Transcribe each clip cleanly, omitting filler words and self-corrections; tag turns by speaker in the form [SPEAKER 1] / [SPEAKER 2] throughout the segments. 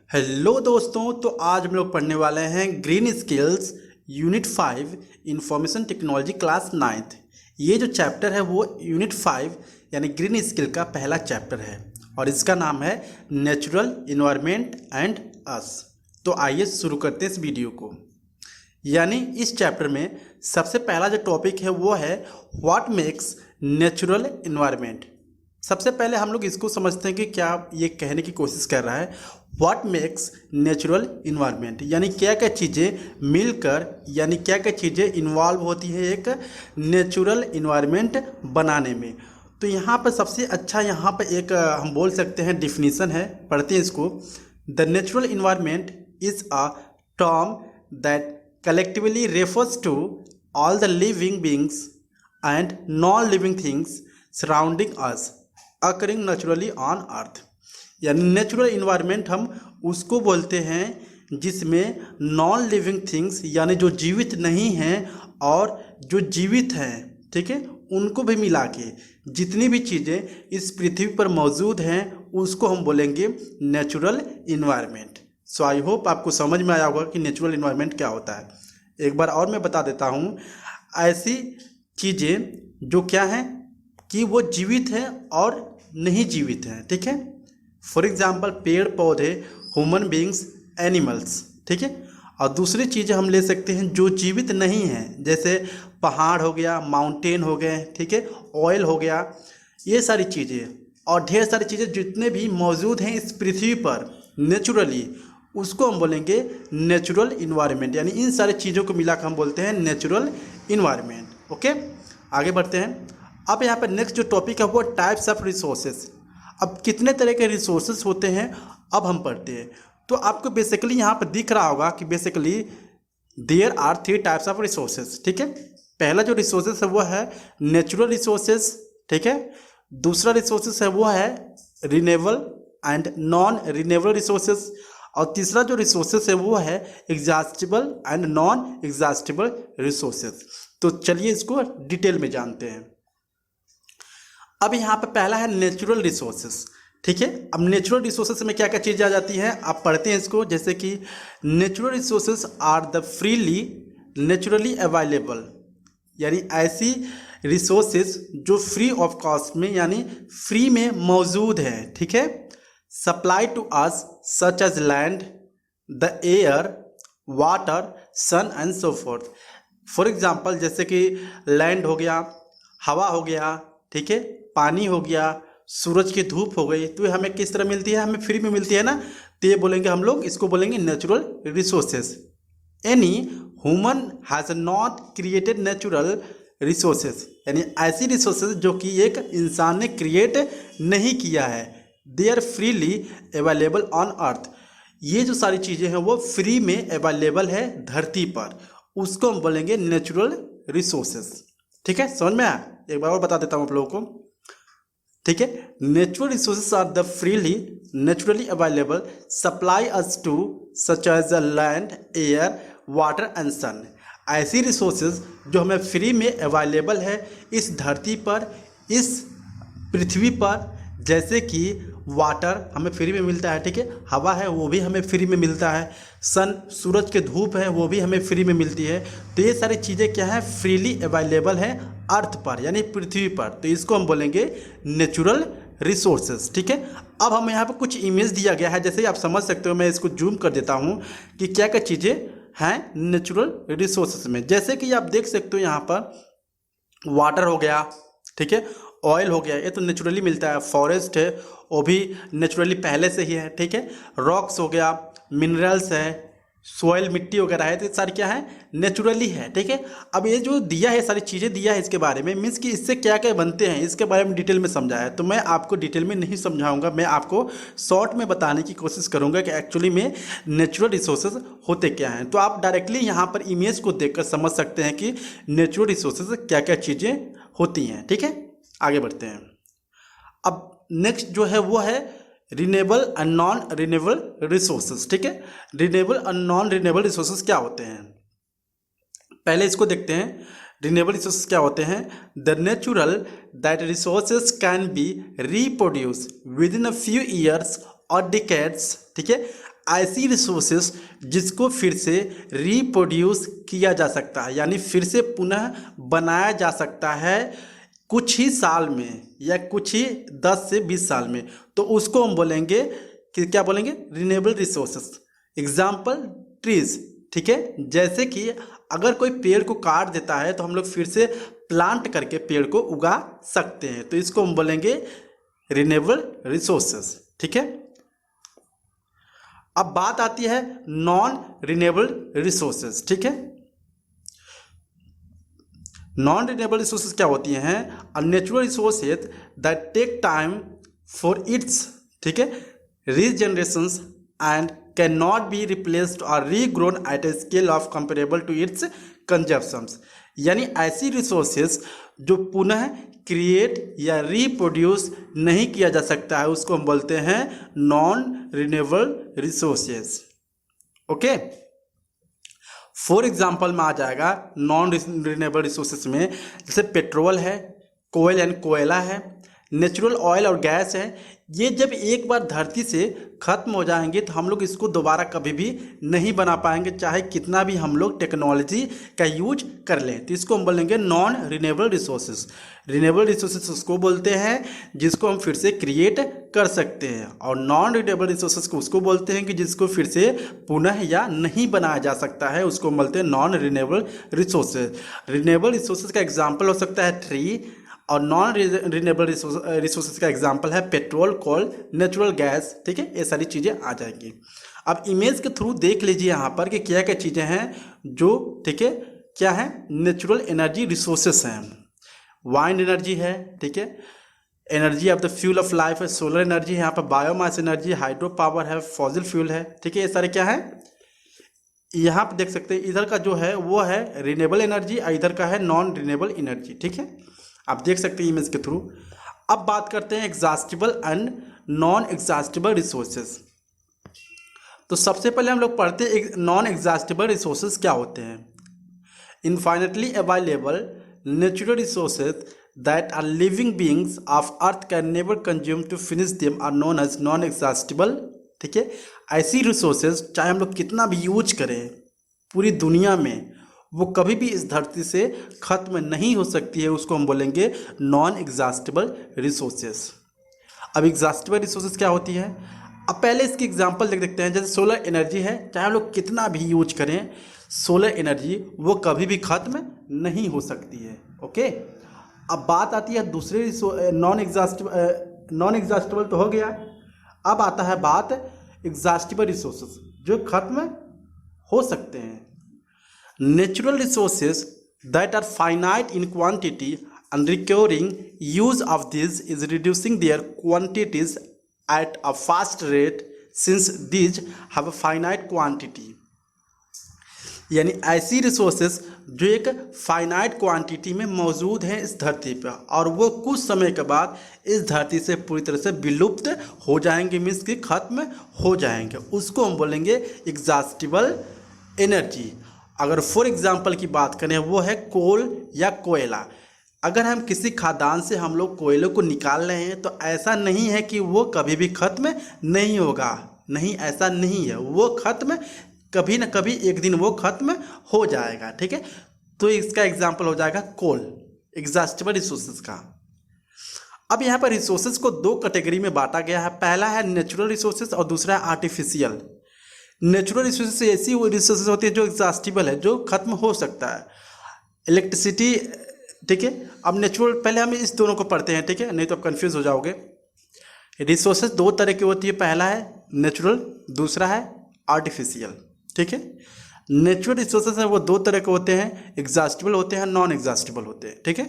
[SPEAKER 1] Hello दोस्तों, तो आज हम लोग पढ़ने वाले हैं green skills unit 5 information technology class 9th। ये जो चैप्टर है वो यूनिट 5 यानी ग्रीन स्किल का पहला चैप्टर है और इसका नाम है नेचुरल इन्वायरमेंट एंड अस। तो आइए शुरू करते हैं इस वीडियो को। यानी इस चैप्टर में सबसे पहला जो टॉपिक है वो है व्हाट मेक्स नेचुरल इन्वायरमेंट। सबसे पहले हम लोग इसको समझते हैं कि क्या ये कहने की कोशिश कर रहा है व्हाट मेक्स नेचुरल इन्वायरमेंट, यानी क्या क्या चीज़ें मिलकर यानी क्या क्या चीज़ें इन्वॉल्व होती है एक नेचुरल इन्वायरमेंट बनाने में। तो यहाँ पर सबसे अच्छा यहाँ पर एक हम बोल सकते हैं डिफिनीसन है, पढ़ते हैं इसको। The natural environment is a term that collectively refers to all the living beings and non-living things surrounding us occurring naturally on earth। यानी नेचुरल इन्वायरमेंट हम उसको बोलते हैं जिसमें नॉन लिविंग थिंग्स यानी जो जीवित नहीं हैं और जो जीवित हैं, ठीक है, उनको भी मिला के जितनी भी चीज़ें इस पृथ्वी पर मौजूद हैं उसको हम बोलेंगे natural environment. So I hope आपको समझ में आया होगा कि नेचुरल इन्वायरमेंट क्या होता है। एक बार और मैं बता देता हूँ, ऐसी चीज़ें जो क्या हैं कि वो जीवित हैं और नहीं जीवित हैं, ठीक है। फॉर एग्जांपल पेड़ पौधे, ह्यूमन बींग्स, एनिमल्स, ठीक है। और दूसरी चीज़ें हम ले सकते हैं जो जीवित नहीं हैं, जैसे पहाड़ हो गया, माउंटेन हो गए, ठीक है, ऑयल हो गया, ये सारी चीज़ें और ढेर सारी चीज़ें जितने भी मौजूद हैं इस पृथ्वी पर नेचुरली, उसको हम बोलेंगे नेचुरल इन्वायरमेंट। यानी इन सारी चीज़ों को मिलाकर हम बोलते हैं नेचुरल इन्वायरमेंट। ओके, आगे बढ़ते हैं। अब यहाँ पर नेक्स्ट जो टॉपिक है वो टाइप्स ऑफ रिसोर्सेज। अब कितने तरह के रिसोर्सेज होते हैं अब हम पढ़ते हैं। तो आपको बेसिकली यहाँ पर दिख रहा होगा कि basically there are 3 types of resources, ठीक है। पहला जो रिसोर्सेज है वो है नेचुरल रिसोर्सेज, ठीक है। दूसरा रिसोर्सेज है वो है renewable and non renewable resources, और तीसरा जो रिसोर्सेज है वो है exhaustible and non exhaustible resources. तो चलिए इसको डिटेल में जानते हैं। अब यहाँ पे पहला है नेचुरल रिसोर्सेज, ठीक है। अब नेचुरल रिसोर्सेज में क्या क्या चीज़ें आ जाती हैं आप पढ़ते हैं इसको। जैसे कि natural resources are the freely naturally available, यानी ऐसी रिसोर्सेज जो फ्री ऑफ कॉस्ट में यानी फ्री में मौजूद है, ठीक है। Supply to us such as land, the air, water, sun and so forth. For example जैसे कि लैंड हो गया, हवा हो गया, ठीक है, पानी हो गया, सूरज की धूप हो गई, तो ये हमें किस तरह मिलती है, हमें फ्री में मिलती है ना। तो ये बोलेंगे हम लोग, इसको बोलेंगे natural resources. Any human has not created natural resources, यानी ऐसी रिसोर्सेज जो कि एक इंसान ने क्रिएट नहीं किया है, they are freely available on earth. ये जो सारी चीज़ें हैं वो फ्री में अवेलेबल है धरती पर, उसको हम बोलेंगे नेचुरल रिसोर्सेज, ठीक है। समझ में आया? एक बार और बता देता हूँ आप लोगों को, ठीक है। Natural resources are the freely naturally available supply us to such as a land, air, water and sun. ऐसी रिसोर्सेज जो हमें फ्री में अवेलेबल है इस धरती पर, इस पृथ्वी पर, जैसे कि वाटर हमें फ्री में मिलता है, ठीक है, हवा है वो भी हमें फ्री में मिलता है, सन सूरज के धूप है वो भी हमें फ्री में मिलती है। तो ये सारी चीज़ें क्या है, फ्रीली अवेलेबल है अर्थ पर यानी पृथ्वी पर, तो इसको हम बोलेंगे नेचुरल रिसोर्सेज, ठीक है। अब हम यहाँ पर कुछ इमेज दिया गया है, जैसे आप समझ सकते हो, मैं इसको जूम कर देता हूँ कि क्या क्या चीज़ें हैं नेचुरल रिसोर्सेज में। जैसे कि आप देख सकते हो यहाँ पर वाटर हो गया, ठीक है, ऑयल हो गया, ये तो नेचुरली मिलता है, फॉरेस्ट है वो भी नेचुरली पहले से ही है, ठीक है, रॉक्स हो गया, मिनरल्स है, सॉइल मिट्टी वगैरह है, तो ये सारी क्या है, नेचुरली है, ठीक है। अब ये जो दिया है, सारी चीज़ें दिया है इसके बारे में, मीन्स कि इससे क्या क्या बनते हैं इसके बारे में डिटेल में समझाया है। तो मैं आपको डिटेल में नहीं समझाऊंगा, मैं आपको शॉर्ट में बताने की कोशिश करूंगा कि एक्चुअली में नेचुरल रिसोर्सेज होते क्या हैं। तो आप डायरेक्टली यहाँ पर इमेज को देखकर समझ सकते हैं कि नेचुरल रिसोर्सेज क्या क्या चीज़ें होती हैं, ठीक है। आगे बढ़ते हैं। अब नेक्स्ट जो है वो है renewable and non renewable resources, ठीक है। Renewable and non renewable resources क्या होते हैं, पहले इसको देखते हैं। रिन्यूएबल रिसोर्सेज क्या होते हैं, the natural that resources can be reproduce with in a few years और डिकेड्स, ठीक है। ऐसी रिसोर्सेस जिसको फिर से रिप्रोड्यूस किया जा सकता है, यानी फिर से पुनः बनाया जा सकता है कुछ ही साल में या कुछ ही 10 से 20 साल में, तो उसको हम बोलेंगे कि क्या बोलेंगे, रिन्यूएबल रिसोर्सेस। एग्जाम्पल ट्रीज, ठीक है, जैसे कि अगर कोई पेड़ को काट देता है तो हम लोग फिर से प्लांट करके पेड़ को उगा सकते हैं, तो इसको हम बोलेंगे रिन्यूएबल रिसोर्सेस, ठीक है। अब बात आती है नॉन रिन्यूएबल रिसोर्सेज, ठीक है। नॉन रिन्यूएबल रिसोर्सेज क्या होती हैं? A natural resources that take time for its, ठीक है, regenerations and can not be replaced और regrown at a scale of comparable to its consumptions. यानी ऐसी रिसोर्सेज जो पुनः क्रिएट या रिप्रोड्यूस नहीं किया जा सकता है, उसको हम बोलते हैं non renewable resources. Okay, for example में आ जाएगा नॉन रिन्यूएबल रिसोर्सेज में, जैसे पेट्रोल है, कोयल एंड कोयला है, नेचुरल ऑयल और गैस है। ये जब एक बार धरती से खत्म हो जाएंगे तो हम लोग इसको दोबारा कभी भी नहीं बना पाएंगे, चाहे कितना भी हम लोग टेक्नोलॉजी का यूज कर लें। तो इसको हम बोलेंगे non renewable resources. Renewable resources उसको बोलते हैं जिसको हम फिर से क्रिएट कर सकते हैं, और नॉन रिन्यूएबल रिसोर्सेज को उसको बोलते हैं कि जिसको फिर से पुनः या नहीं बनाया जा सकता है, उसको हम बोलते हैं non renewable resources. Renewable resources का एग्जाम्पल हो सकता है ट्री, और नॉन रिन्यूएबल रिसोर्सेज का एग्जांपल है पेट्रोल, कोल, नेचुरल गैस, ठीक है, ये सारी चीज़ें आ जाएंगी। अब इमेज के थ्रू देख लीजिए यहाँ पर कि क्या क्या चीज़ें हैं जो, ठीक है, क्या है, नेचुरल एनर्जी रिसोर्सेस हैं। वाइंड एनर्जी है, ठीक है, energy of the fuel of life है, सोलर एनर्जी है, यहाँ पर बायोमास एनर्जी, हाइड्रो पावर है, फॉसिल फ्यूल है, ठीक है, ये सारे क्या है, यहाँ पर देख सकते हैं। इधर का जो है वो है रिन्यूएबल एनर्जी और इधर का है नॉन रिन्यूएबल एनर्जी, ठीक है, आप देख सकते हैं इमेज के थ्रू। अब बात करते हैं exhaustible and non exhaustible resources. तो सबसे पहले हम लोग पढ़ते हैं नॉन एग्जॉस्टिबल रिसोर्सेज क्या होते हैं। Infinitely available natural resources that are living beings of earth can never consume to finish them are known as non exhaustible, ठीक है। ऐसी रिसोर्सेज चाहे हम लोग कितना भी यूज करें पूरी दुनिया में, वो कभी भी इस धरती से खत्म नहीं हो सकती है, उसको हम बोलेंगे नॉन एग्जॉस्टिबल रिसोर्सेज। अब एग्जॉस्टिबल रिसोर्सेज क्या होती है? अब पहले इसकी एग्जांपल देख देखते हैं। जैसे सोलर एनर्जी है, चाहे हम लोग कितना भी यूज करें, सोलर एनर्जी वो कभी भी खत्म नहीं हो सकती है। ओके, अब बात आती है दूसरे नॉन एग्जॉस्टिबल तो हो गया। अब आता है बात एग्जॉस्टिबल रिसोर्सेज जो खत्म हो सकते हैं। Natural resources that are finite in quantity and recurring use of these is reducing their quantities at a fast rate since these have a finite quantity। यानी ऐसी रिसोर्सेज जो एक फाइनाइट क्वांटिटी में मौजूद हैं इस धरती पर, और वो कुछ समय के बाद इस धरती से पूरी तरह से विलुप्त हो जाएंगे, मीन्स कि खत्म हो जाएंगे, उसको हम बोलेंगे एग्जॉस्टिबल एनर्जी। अगर फॉर एग्जांपल की बात करें, वो है कोल या कोयला। अगर हम किसी खादान से हम लोग कोयले को निकाल रहे हैं तो ऐसा नहीं है कि वो कभी भी ख़त्म नहीं होगा, नहीं, ऐसा नहीं है, वो ख़त्म कभी ना कभी एक दिन वो ख़त्म हो जाएगा, ठीक है। तो इसका एग्जांपल हो जाएगा कोल, एग्जॉस्टिबल रिसोर्सेज का। अब यहाँ पर रिसोर्सेज को दो कैटेगरी में बांटा गया है। पहला है नेचुरल रिसोर्सेज और दूसरा है आर्टिफिशियल। नेचुरल रिसोर्सेज ऐसी रिसोर्सेज होती है जो एग्जॉस्टिबल है, जो खत्म हो सकता है। इलेक्ट्रिसिटी, ठीक है। अब नेचुरल, पहले हम इस दोनों को पढ़ते हैं, ठीक है, नहीं तो आप कंफ्यूज हो जाओगे। रिसोर्सेज दो तरह की होती है, पहला है नेचुरल, दूसरा है आर्टिफिशियल, ठीक है। नेचुरल रिसोर्सेज है वो दो तरह के होते हैं, एग्जॉस्टिबल होते हैं, नॉन एग्जॉस्टिबल होते हैं, ठीक है।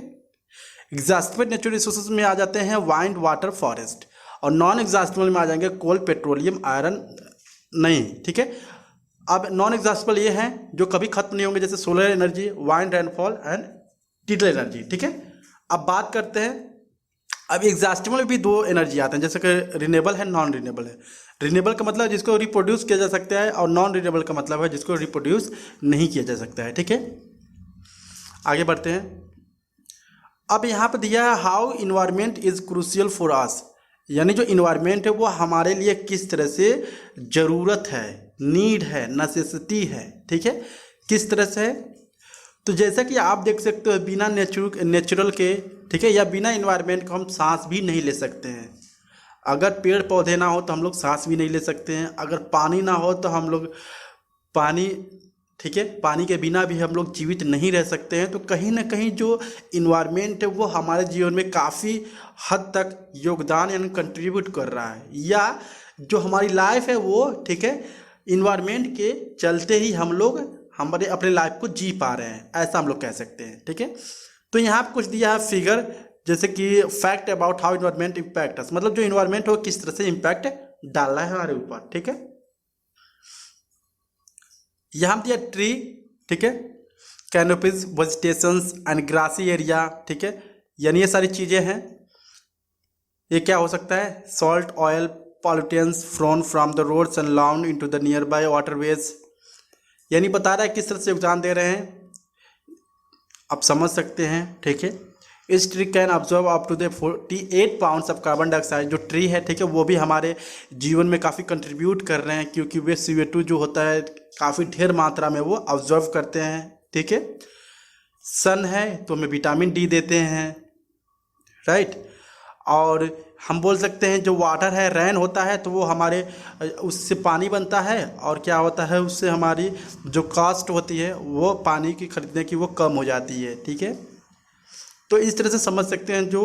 [SPEAKER 1] एग्जॉस्टिबल नेचुरल रिसोर्सेज में आ जाते हैं वाइंड, वाटर, फॉरेस्ट, और नॉन एग्जॉस्टिबल में आ जाएंगे कोल, पेट्रोलियम, आयरन, नहीं, ठीक है। अब नॉन एग्जॉस्टिबल ये हैं जो कभी खत्म नहीं होंगे, जैसे solar energy, wind, rainfall and tidal energy, ठीक है। अब बात करते हैं, अब एग्जॉस्टिबल में भी दो एनर्जी आते हैं, जैसे कि रिन्यूएबल है, नॉन रिन्यूएबल है। रिन्यूएबल का मतलब जिसको रिप्रोड्यूस किया जा सकता है, और नॉन रिन्यूएबल का मतलब है जिसको रिप्रोड्यूस नहीं किया जा सकता है, ठीक है। आगे बढ़ते हैं। अब यहाँ पर दिया है how environment is crucial for us, यानी जो इन्वायरमेंट है वो हमारे लिए किस तरह से ज़रूरत है, नीड है, नेसेसिटी है, ठीक है, किस तरह से है। तो जैसा कि आप देख सकते हो बिना नेचुरल के, ठीक है, या बिना इन्वायरमेंट को हम सांस भी नहीं ले सकते हैं। अगर पेड़ पौधे ना हो तो हम लोग सांस भी नहीं ले सकते हैं। अगर पानी ना हो तो हम लोग पानी, ठीक है, पानी के बिना भी हम लोग जीवित नहीं रह सकते हैं। तो कहीं ना कहीं जो इन्वायरमेंट है वो हमारे जीवन में काफ़ी हद तक योगदान यानी कंट्रीब्यूट कर रहा है, या जो हमारी लाइफ है वो, ठीक है, इन्वायरमेंट के चलते ही हम लोग हमारे अपने लाइफ को जी पा रहे हैं, ऐसा हम लोग कह सकते हैं, ठीक है। तो यहाँ पर कुछ दिया है फिगर, जैसे कि fact about how environment impact us, मतलब जो इन्वायरमेंट हो किस तरह से इम्पैक्ट डाल रहा है हमारे ऊपर, ठीक है। यहाँ दिया ट्री, ठीक है, canopies, vegetations and grassy area, ठीक है, यानी ये सारी चीज़ें हैं। ये क्या हो सकता है, salt, oil, pollutants from from the roads and lawns into the nearby waterways, यानी बता रहा है किस तरह से योगदान दे रहे हैं, आप समझ सकते हैं, ठीक है। इस tree can observe up to the 48 pounds of carbon dioxide, जो ट्री है, ठीक है, वो भी हमारे जीवन में काफ़ी कंट्रीब्यूट कर रहे हैं, क्योंकि वे CO2 जो होता है काफ़ी ढेर मात्रा में वो ऑब्जर्व करते हैं, ठीक है। सन है तो हमें विटामिन डी देते हैं, राइट। और हम बोल सकते हैं जो वाटर है, रेन होता है तो वो हमारे उससे पानी बनता है, और क्या होता है उससे हमारी जो कॉस्ट होती है वो पानी की खरीदने की वो कम हो जाती है, ठीक है। तो इस तरह से समझ सकते हैं जो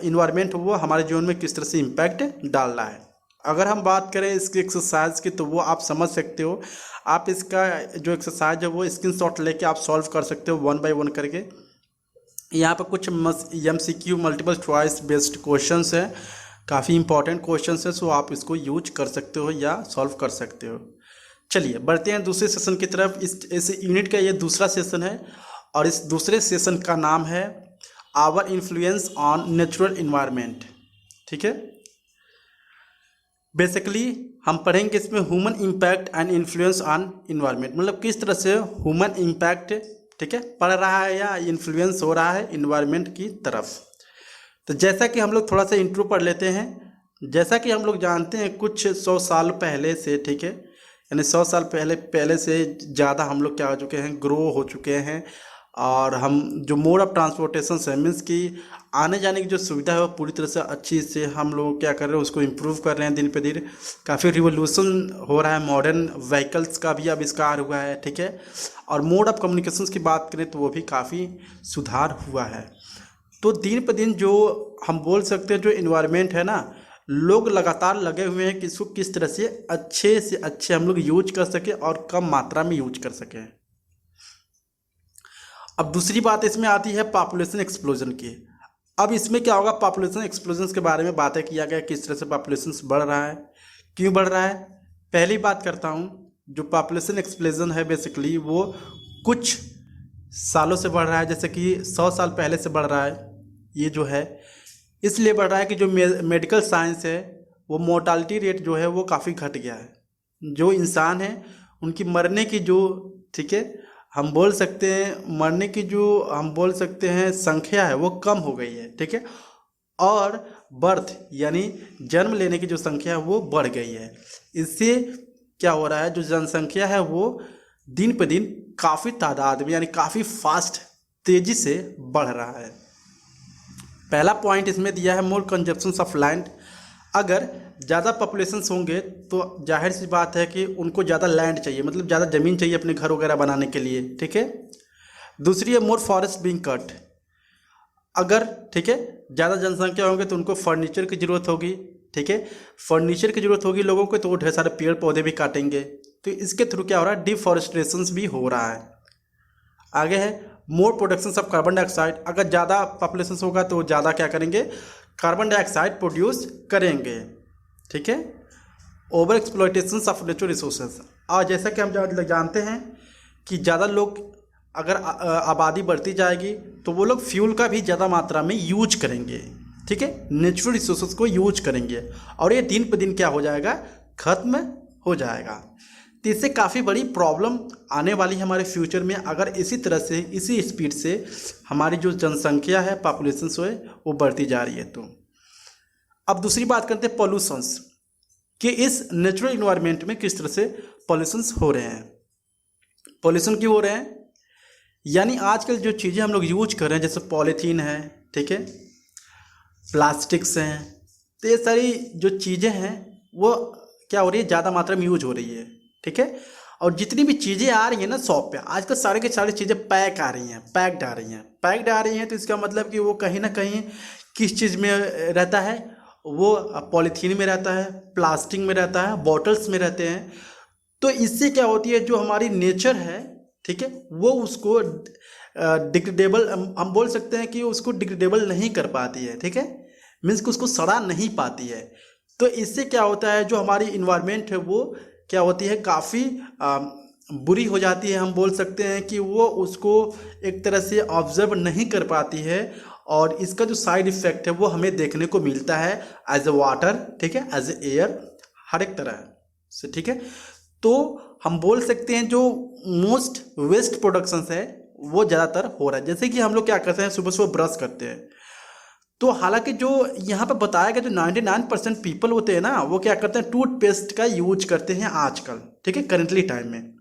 [SPEAKER 1] इन्वायरमेंट वो हमारे जीवन में किस तरह से इम्पैक्ट डाल रहा है। अगर हम बात करें इसकी एक्सरसाइज की तो वो आप समझ सकते हो, आप इसका जो एक्सरसाइज है वो स्क्रीनशॉट लेके आप सॉल्व कर सकते हो 1 बाय 1 करके। यहाँ पर कुछ MCQ multiple choice based questions हैं, काफ़ी इंपॉर्टेंट क्वेश्चंस हैं, सो आप इसको यूज कर सकते हो या सॉल्व कर सकते हो। चलिए बढ़ते हैं दूसरे सेशन की तरफ। इस यूनिट का ये दूसरा सेशन है, और इस दूसरे सेशन का नाम है our influence on natural environment, ठीक है। बेसिकली हम पढ़ेंगे इसमें human impact and influence on environment, मतलब किस तरह से ह्यूमन इम्पैक्ट, ठीक है, पड़ रहा है या इन्फ्लुएंस हो रहा है इन्वायरमेंट की तरफ। तो जैसा कि हम लोग थोड़ा सा इंट्रो पढ़ लेते हैं। जैसा कि हम लोग जानते हैं कुछ 100 साल पहले से, ठीक है, यानी 100 साल पहले से ज़्यादा हम लोग क्या हो चुके हैं, ग्रो हो चुके हैं, और हम जो मोड ऑफ ट्रांसपोर्टेशन है मीन्स की आने जाने की जो सुविधा है वो पूरी तरह से अच्छी से हम लोग क्या कर रहे हैं उसको इम्प्रूव कर रहे हैं दिन पे दिन। काफ़ी रिवोल्यूशन हो रहा है, मॉडर्न व्हीकल्स का भी आविष्कार हुआ है, ठीक है। और मोड ऑफ कम्युनिकेशंस की बात करें तो वो भी काफ़ी सुधार हुआ है। तो दिन पे दिन जो हम बोल सकते हैं जो इन्वायरमेंट है ना, लोग लगातार लगे हुए हैं कि इसको किस तरह से अच्छे हम लोग यूज कर सकें और कम मात्रा में यूज कर सकें। अब दूसरी बात इसमें आती है पॉपुलेशन एक्सप्लोजन की। अब इसमें क्या होगा, पॉपुलेशन एक्सप्लोजन के बारे में बातें किया गया, किस तरह से पॉपुलेशन बढ़ रहा है, क्यों बढ़ रहा है। पहली बात करता हूँ, जो पॉपुलेशन एक्सप्लोजन है बेसिकली वो कुछ सालों से बढ़ रहा है, जैसे कि 100 साल पहले से बढ़ रहा है। ये जो है इसलिए बढ़ रहा है कि जो मेडिकल साइंस है वो मोर्टालिटी रेट जो है वो काफ़ी घट गया है। जो इंसान है उनकी मरने की जो, ठीक है, हम बोल सकते हैं मरने की जो हम बोल सकते हैं संख्या है वो कम हो गई है, ठीक है। और बर्थ यानी जन्म लेने की जो संख्या है वो बढ़ गई है। इससे क्या हो रहा है, जो जनसंख्या है वो दिन पे दिन काफ़ी तादाद में यानी काफ़ी फास्ट तेज़ी से बढ़ रहा है। पहला पॉइंट इसमें दिया है मोर कंजप्शंस ऑफ लैंड। अगर ज़्यादा पॉपुलेशंस होंगे तो जाहिर सी बात है कि उनको ज़्यादा लैंड चाहिए, मतलब ज़्यादा ज़मीन चाहिए अपने घर वगैरह बनाने के लिए, ठीक है। दूसरी है मोर फॉरेस्ट बीइंग कट। अगर, ठीक है, ज़्यादा जनसंख्या होंगे तो उनको फर्नीचर की ज़रूरत होगी, ठीक है, फर्नीचर की ज़रूरत होगी लोगों को, तो वो ढेर सारे पेड़ पौधे भी काटेंगे। तो इसके थ्रू क्या हो रहा है, डिफॉरेस्टेशन भी हो रहा है। आगे है मोर प्रोडक्शन ऑफ कार्बन डाइऑक्साइड। अगर ज़्यादा पॉपुलेशन होगा तो ज़्यादा क्या करेंगे, कार्बन डाइऑक्साइड प्रोड्यूस करेंगे, ठीक है। Over exploitation of natural resources. और जैसा कि हम जानते हैं कि ज़्यादा लोग अगर आबादी बढ़ती जाएगी तो वो लोग फ्यूल का भी ज़्यादा मात्रा में यूज करेंगे, ठीक है, नेचुरल रिसोर्सेज को यूज करेंगे, और ये दिन पर दिन क्या हो जाएगा, ख़त्म हो जाएगा। तो इससे काफ़ी बड़ी प्रॉब्लम आने वाली है हमारे फ्यूचर में, अगर इसी तरह से इसी स्पीड से हमारी जो जनसंख्या है, पॉपुलेशन है वो बढ़ती जा रही है। तो अब दूसरी बात करते हैं पॉल्यूशंस, कि इस नेचुरल इन्वायरमेंट में किस तरह से पॉल्यूशंस हो रहे हैं। पॉल्यूशन क्यों हो रहे हैं, यानी आजकल जो चीज़ें हम लोग यूज कर रहे हैं जैसे पॉलीथीन है, ठीक है, प्लास्टिक्स हैं, तो ये सारी जो चीज़ें हैं वो क्या हो रही है, ज़्यादा मात्रा में यूज हो रही है, ठीक है। और जितनी भी चीज़ें आ रही हैं ना शॉप पे आजकल सारे के सारी चीज़ें पैक आ रही हैं, पैक्ड आ रही हैं, पैक्ड आ रही हैं, तो इसका मतलब कि वो कहीं ना कहीं किस चीज़ में रहता है, वो पॉलीथीन में रहता है, प्लास्टिक में रहता है, बॉटल्स में रहते हैं। तो इससे क्या होती है, जो हमारी नेचर है, ठीक है, वो उसको डिग्रेडेबल, हम बोल सकते हैं कि उसको डिग्रेडेबल नहीं कर पाती है, ठीक है, मीन्स कि उसको सड़ा नहीं पाती है। तो इससे क्या होता है, जो हमारी इन्वायरमेंट है वो क्या होती है, काफ़ी बुरी हो जाती है। हम बोल सकते हैं कि वो उसको एक तरह से ऑब्जर्व नहीं कर पाती है, और इसका जो साइड इफ़ेक्ट है वो हमें देखने को मिलता है एज ए वाटर, ठीक है, एज ए एयर, हर एक तरह से, ठीक है। तो हम बोल सकते हैं जो मोस्ट वेस्ट प्रोडक्शंस है वो ज़्यादातर हो रहा है। जैसे कि हम लोग क्या करते हैं, सुबह सुबह ब्रश करते हैं, तो हालांकि जो यहाँ पर बताया गया जो 99% पीपल होते हैं ना, वो क्या करते हैं, टूथपेस्ट का यूज करते हैं आजकल, ठीक है, करेंटली टाइम में।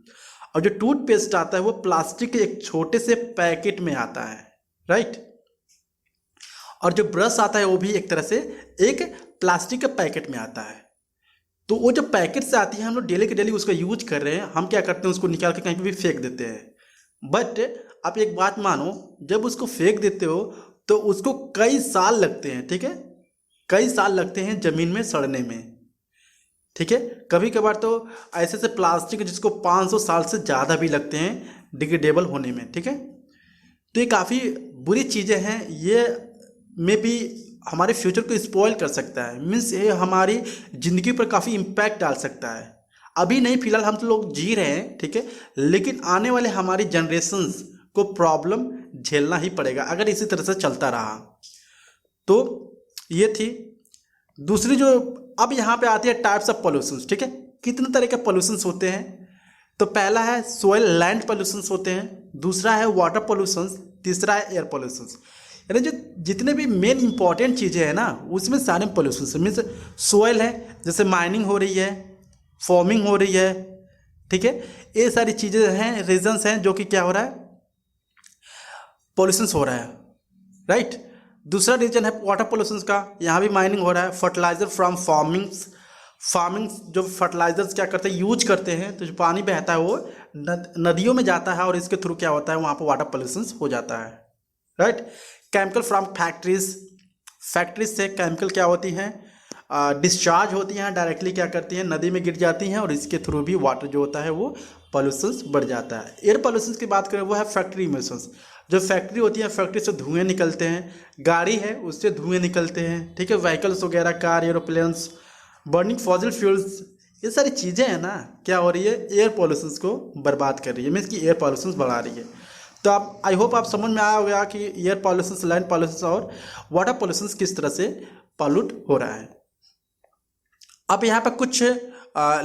[SPEAKER 1] और जो टूथपेस्ट आता है वो प्लास्टिक के एक छोटे से पैकेट में आता है, राइट। और जो ब्रश आता है वो भी एक तरह से एक प्लास्टिक के पैकेट में आता है। तो वो जो पैकेट से आती है, हम लोग डेली के डेली उसका यूज कर रहे हैं, हम क्या करते हैं, उसको निकाल के कहीं पे भी फेंक देते हैं। बट आप एक बात मानो, जब उसको फेंक देते हो तो उसको कई साल लगते हैं, ठीक है, कई साल लगते हैं ज़मीन में सड़ने में, ठीक है। कभी कभार तो ऐसे से प्लास्टिक जिसको 500 साल से ज़्यादा भी लगते हैं डिग्रेडेबल होने में, ठीक है। तो ये काफ़ी बुरी चीज़ें हैं, ये में भी हमारे फ्यूचर को स्पॉइल कर सकता है, मीन्स ये हमारी ज़िंदगी पर काफ़ी इम्पैक्ट डाल सकता है। अभी नहीं, फिलहाल हम तो लोग जी रहे हैं, ठीक है, लेकिन आने वाले हमारी जनरेशन्स को प्रॉब्लम झेलना ही पड़ेगा अगर इसी तरह से चलता रहा तो। ये थी दूसरी जो, अब यहाँ पे आती है टाइप्स ऑफ पॉल्यूशंस, ठीक है, कितने तरह के पॉल्यूशंस होते हैं। तो पहला है सोयल लैंड पॉल्यूशंस होते हैं, दूसरा है वाटर पॉल्यूशंस, तीसरा है एयर पॉल्यूशंस। यानी जो जितने भी मेन इंपॉर्टेंट चीज़ें हैं ना उसमें सारे पॉल्यूशंस, मीन्स सोयल है, जैसे माइनिंग हो रही है, फॉर्मिंग हो रही है, ठीक है, ये सारी चीज़ें हैं, रीजंस हैं जो कि क्या हो रहा है, पॉल्यूशंस हो रहा है, राइट। दूसरा रीजन है वाटर पॉल्यूशंस का, यहाँ भी माइनिंग हो रहा है, फर्टिलाइजर फ्रॉम फार्मिंग्स जो फर्टिलाइजर्स क्या करते हैं, यूज करते हैं, तो जो पानी बहता है वो नदियों में जाता है और इसके थ्रू क्या होता है, वहाँ पर वाटर पॉल्यूशंस हो जाता है, राइट। केमिकल फ्रॉम फैक्ट्रीज से केमिकल क्या होती हैं, डिस्चार्ज होती हैं, डायरेक्टली क्या करती हैं, नदी में गिर जाती हैं, और इसके थ्रू भी वाटर जो होता है वो पॉल्यूशंस बढ़ जाता है। एयर पॉल्यूशंस की बात करें वो है फैक्ट्री इमिशंस, जो फैक्ट्री होती है, फैक्ट्री से धुएं निकलते हैं, गाड़ी है उससे धुएं निकलते हैं, ठीक है, व्हीकल्स वगैरह, car, aeroplanes, burning fossil fuels, ये सारी चीज़ें हैं ना, क्या हो रही है, एयर पॉल्यूशंस को बर्बाद कर रही है, मीन्स कि एयर पॉल्यूशंस बढ़ा रही है। तो आप, आई होप आप समझ में आया होगा कि एयर पॉल्यूशंस, लैंड पॉल्यूशंस और वाटर पॉल्यूशंस किस तरह से पॉल्यूट हो रहा है। अब यहाँ पर कुछ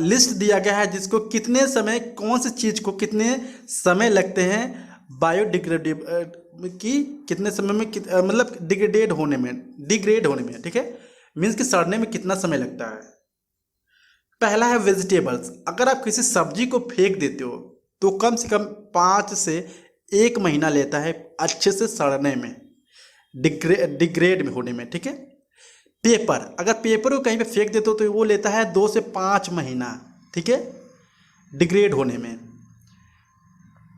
[SPEAKER 1] लिस्ट दिया गया है जिसको कितने समय, कौन सी चीज़ को कितने समय लगते हैं बायोडिग्रेडेबल की, कितने समय में मतलब डिग्रेड होने में, ठीक है, मीन्स कि सड़ने में कितना समय लगता है। पहला है वेजिटेबल्स, अगर आप किसी सब्जी को फेंक देते हो तो कम से कम 5 से 1 महीना लेता है अच्छे से सड़ने में, डिग्रेड में होने में, ठीक है। पेपर, अगर पेपर को कहीं पे फेंक देते हो तो वो लेता है 2 से 5 महीना, ठीक है, डिग्रेड होने में।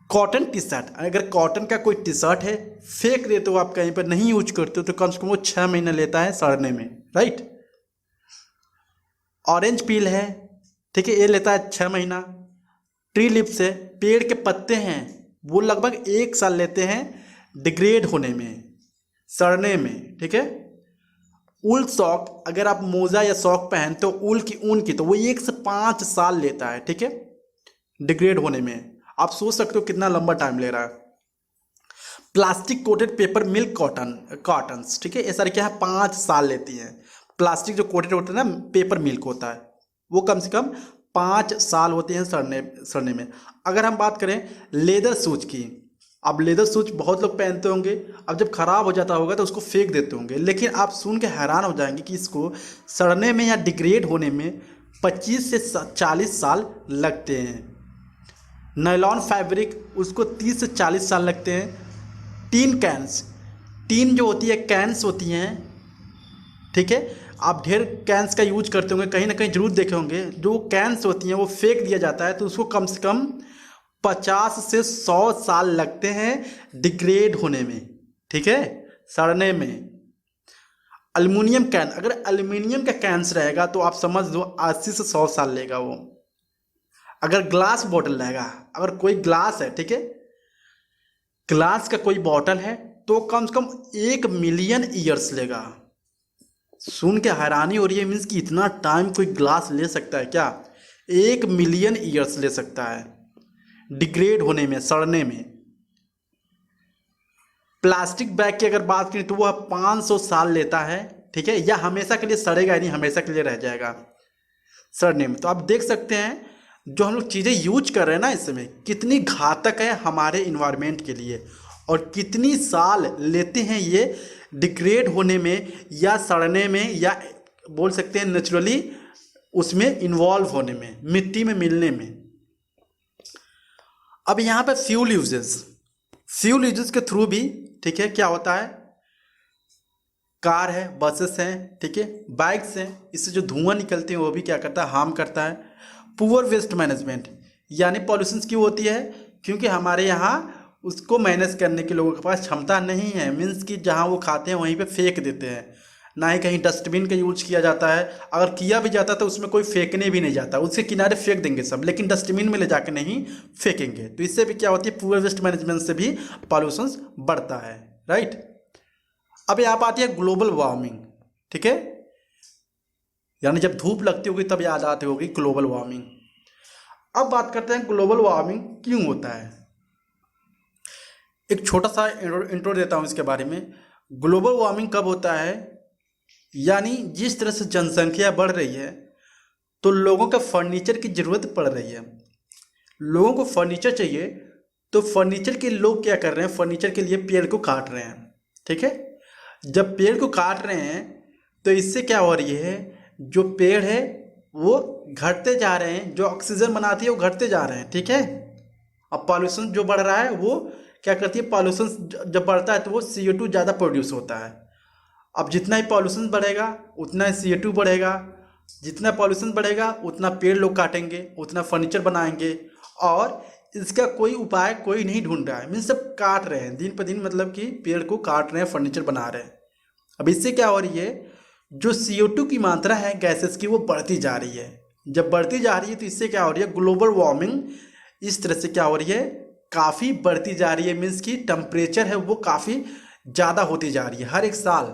[SPEAKER 1] कॉटन टी शर्ट, अगर कॉटन का कोई टी शर्ट है फेंक देते हो आप कहीं पर, नहीं यूज करते हो, तो कम से कम वो 6 महीना लेता है सड़ने में, राइट। ऑरेंज पील है, ठीक है, ये लेता है 6 महीना। ट्री लिप्स है, पेड़ के पत्ते हैं, वो लगभग 1 साल लेते हैं डिग्रेड होने में, सड़ने में, ठीक है। ऊल सॉक, अगर आप मोजा या सॉक पहनते हो ऊन की तो वो 1 से 5 साल लेता है, ठीक है, डिग्रेड होने में। आप सोच सकते हो कितना लंबा टाइम ले रहा है। Plastic coated paper milk cottons, ठीक है, ये सारे क्या है, 5 साल लेती हैं। प्लास्टिक जो कोटेड होता है ना, पेपर मिल्क होता है, वो कम से कम 5 साल होते हैं सड़ने में। अगर हम बात करें लेदर शूज की, अब लेदर शूज बहुत लोग पहनते होंगे, अब जब खराब हो जाता होगा तो उसको फेंक देते होंगे, लेकिन आप सुन के हैरान हो जाएंगे कि इसको सड़ने में या डिग्रेड होने में 25 से 40 साल लगते हैं। नायलॉन फैब्रिक उसको 30 से 40 साल लगते हैं। टीन कैंस, टीन जो होती है कैंस होती हैं, ठीक है, आप ढेर कैंस का यूज करते होंगे, कहीं ना कहीं जरूर देखे होंगे। जो कैंस होती हैं वो फेंक दिया जाता है तो उसको कम से कम 50 से 100 साल लगते हैं डिग्रेड होने में, ठीक है, सड़ने में। एल्युमिनियम कैन, अगर एल्युमिनियम का कैंस रहेगा तो आप समझ लो 80 से 100 साल लेगा वो। अगर ग्लास बॉटल रहेगा, अगर कोई ग्लास है, ठीक है, ग्लास का कोई बॉटल है तो कम से कम 1 मिलियन ईयर्स लेगा। सुन के हैरानी हो रही है, मीन्स कि इतना टाइम कोई ग्लास ले सकता है क्या? 1 मिलियन ईयर्स ले सकता है डिग्रेड होने में, सड़ने में। प्लास्टिक बैग की अगर बात करें तो वह 500 साल लेता है, ठीक है, या हमेशा के लिए सड़ेगा ही नहीं, हमेशा के लिए रह जाएगा सड़ने में। तो आप देख सकते हैं जो हम लोग चीज़ें यूज कर रहे हैं ना इस समय कितनी घातक है हमारे इन्वायरमेंट के लिए, और कितनी साल लेते हैं ये डिग्रेड होने में या सड़ने में, या बोल सकते हैं नेचुरली उसमें इन्वॉल्व होने में, मिट्टी में मिलने में। अब यहाँ पे फ्यूल यूजेस के थ्रू भी, ठीक है, क्या होता है, कार है, बसेस हैं, ठीक है, बाइक्स हैं, इससे जो धुआं निकलते हैं वो भी क्या करता है, हार्म करता है। पुअर वेस्ट मैनेजमेंट, यानी पॉल्यूशन क्यों होती है? क्योंकि हमारे यहाँ उसको मैनेज करने के लोगों के पास क्षमता नहीं है, मीन्स कि जहाँ वो खाते हैं वहीं पे फेंक देते हैं, ना ही कहीं डस्टबिन का यूज किया जाता है। अगर किया भी जाता तो उसमें कोई फेंकने भी नहीं जाता, उसके किनारे फेंक देंगे सब, लेकिन डस्टबिन में ले जाके नहीं फेंकेंगे। तो इससे भी क्या होती है, पुअर वेस्ट मैनेजमेंट से भी पॉल्यूशन बढ़ता है, राइट। अब यहाँ पर आती है ग्लोबल वार्मिंग, ठीक है, यानी जब धूप लगती होगी तब याद आती होगी ग्लोबल वार्मिंग। अब बात करते हैं ग्लोबल वार्मिंग क्यों होता है। एक छोटा सा इंट्रो देता हूँ इसके बारे में। ग्लोबल वार्मिंग कब होता है, यानी जिस तरह से जनसंख्या बढ़ रही है तो लोगों का फर्नीचर की ज़रूरत पड़ रही है, लोगों को फर्नीचर चाहिए, तो फर्नीचर के लोग क्या कर रहे हैं, फर्नीचर के लिए पेड़ को काट रहे हैं, ठीक है। जब पेड़ को काट रहे हैं तो इससे क्या हो रही है, जो पेड़ है वो घटते जा रहे हैं, जो ऑक्सीजन बनाती है वो घटते जा रहे हैं, ठीक है। अब पॉल्यूशन जो बढ़ रहा है वो क्या करती है, पॉल्यूशन जब बढ़ता है तो वो CO2 ज़्यादा प्रोड्यूस होता है। अब जितना ही पॉल्यूशन बढ़ेगा उतना ही CO2 बढ़ेगा, जितना पॉल्यूशन बढ़ेगा उतना पेड़ लोग काटेंगे, उतना फर्नीचर बनाएंगे, और इसका कोई उपाय कोई नहीं ढूंढ रहा है, मीन्स सब काट रहे हैं दिन पर दिन, मतलब कि पेड़ को काट रहे हैं, फर्नीचर बना रहे हैं। अब इससे क्या हो रही है, जो CO2 की मात्रा है गैसेस की वो बढ़ती जा रही है। जब बढ़ती जा रही है तो इससे क्या हो रही है, ग्लोबल वार्मिंग इस तरह से क्या हो रही है, काफ़ी बढ़ती जा रही है, मीन्स कि टेम्परेचर है वो काफ़ी ज़्यादा होती जा रही है हर एक साल।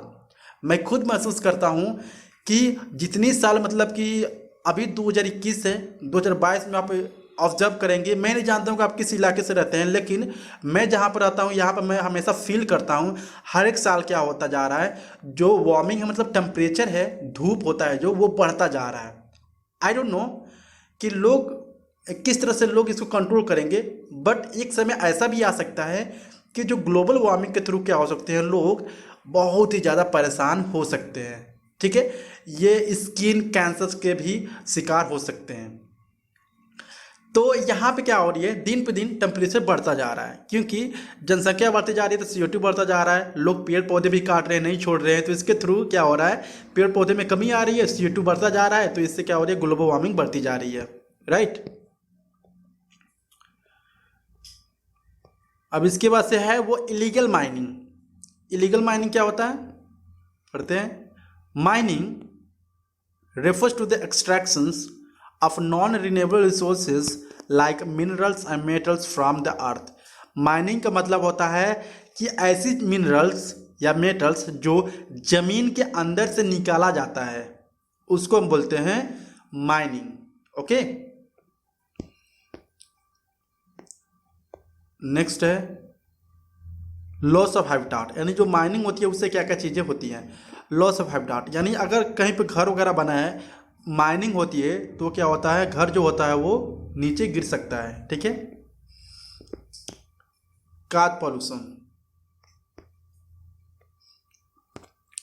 [SPEAKER 1] मैं खुद महसूस करता हूँ कि जितनी साल, मतलब कि अभी 2021 है, 2022 में आप ऑब्जर्व करेंगे, मैं नहीं जानता हूँ कि आप किस इलाके से रहते हैं, लेकिन मैं जहाँ पर रहता हूँ यहाँ पर मैं हमेशा फील करता हूँ हर एक साल क्या होता जा रहा है, जो वार्मिंग है, मतलब टेम्परेचर है, धूप होता है जो, वो बढ़ता जा रहा है। आई डोंट नो कि लोग किस तरह से लोग इसको कंट्रोल करेंगे, बट एक समय ऐसा भी आ सकता है कि जो ग्लोबल वार्मिंग के थ्रू क्या हो सकते हैं, लोग बहुत ही ज़्यादा परेशान हो सकते हैं, ठीक है, ये स्किन कैंसर के भी शिकार हो सकते हैं। तो यहाँ पे क्या हो रही है, दिन पे दिन टेम्परेचर बढ़ता जा रहा है, क्योंकि जनसंख्या बढ़ती जा रही है तो CO2 बढ़ता जा रहा है, लोग पेड़ पौधे भी काट रहे हैं, नहीं छोड़ रहे हैं, तो इसके थ्रू क्या हो रहा है, पेड़ पौधे में कमी आ रही है, CO2 बढ़ता जा रहा है, तो इससे क्या हो रही है, ग्लोबल वार्मिंग बढ़ती जा रही है, राइट। अब इसके बाद से है वो इलीगल माइनिंग। इलीगल माइनिंग क्या होता है, पढ़ते हैं। Mining refers to the extractions of non-renewable resources like minerals and metals from the earth। Mining का मतलब होता है कि ऐसी मिनरल्स या मेटल्स जो जमीन के अंदर से निकाला जाता है उसको हम बोलते हैं माइनिंग, ओके। नेक्स्ट है लॉस ऑफ हैबिटाट, यानी जो माइनिंग होती है उससे क्या क्या चीज़ें होती हैं। लॉस ऑफ हैबिटाट यानी अगर कहीं पे घर वगैरह बना है, माइनिंग होती है तो क्या होता है, घर जो होता है वो नीचे गिर सकता है, ठीक है। काज पॉल्यूशन,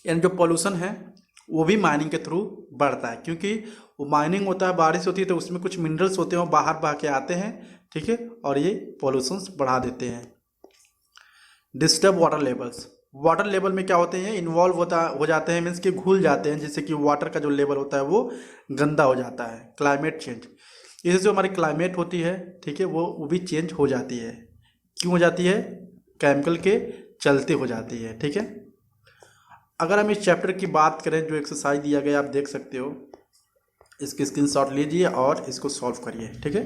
[SPEAKER 1] यानी जो पॉल्यूशन है वो भी माइनिंग के थ्रू बढ़ता है, क्योंकि वो माइनिंग होता है, बारिश होती है तो उसमें कुछ मिनरल्स होते हैं वो बाहर बह के आते हैं, ठीक है, और ये पॉल्यूशंस बढ़ा देते हैं। Disturb water levels, water level में क्या होते हैं, इन्वॉल्व हो जाते हैं, मीन्स कि घुल जाते हैं, जिससे कि वाटर का जो लेवल होता है वो गंदा हो जाता है। क्लाइमेट चेंज, इससे जो हमारी क्लाइमेट होती है, ठीक है, वो भी चेंज हो जाती है। क्यों हो जाती है, केमिकल के चलते हो जाती है, ठीक है। अगर हम इस चैप्टर की बात करें, जो एक्सरसाइज दिया गया आप देख सकते हो, इसकी स्क्रीनशॉट लीजिए और इसको सॉल्व करिए, ठीक है।